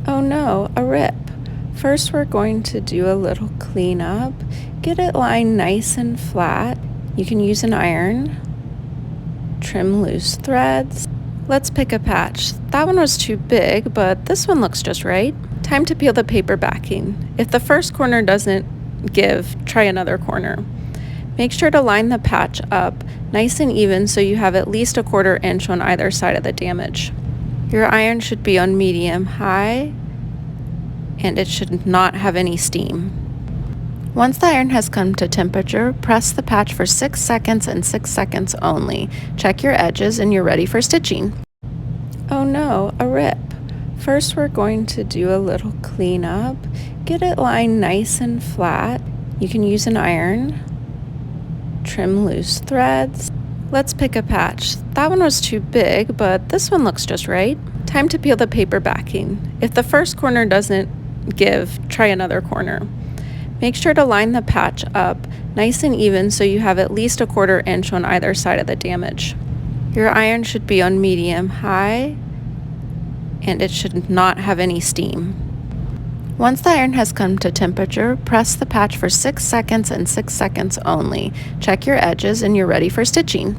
Oh no, a rip. First, we're going to do a little cleanup. Get it lined nice and flat. You can use an iron. Trim loose threads. Let's pick a patch. That one was too big, but this one looks just right. Time to peel the paper backing. If the first corner doesn't give, try another corner. Make sure to line the patch up nice and even so you have at least a 1/4 inch on either side of the damage. Your iron should be on medium high, and it should not have any steam. Once the iron has come to temperature, press the patch for 6 seconds and 6 seconds only. Check your edges and you're ready for stitching. Oh no, a rip. First, we're going to do a little cleanup. Get it lined nice and flat. You can use an iron. Trim loose threads. Let's pick a patch. That one was too big, but this one looks just right. Time to peel the paper backing. If the first corner doesn't give, try another corner. Make sure to line the patch up nice and even so you have at least a 1/4 inch on either side of the damage. Your iron should be on medium high, and it should not have any steam. Once the iron has come to temperature, press the patch for 6 seconds and 6 seconds only. Check your edges and you're ready for stitching.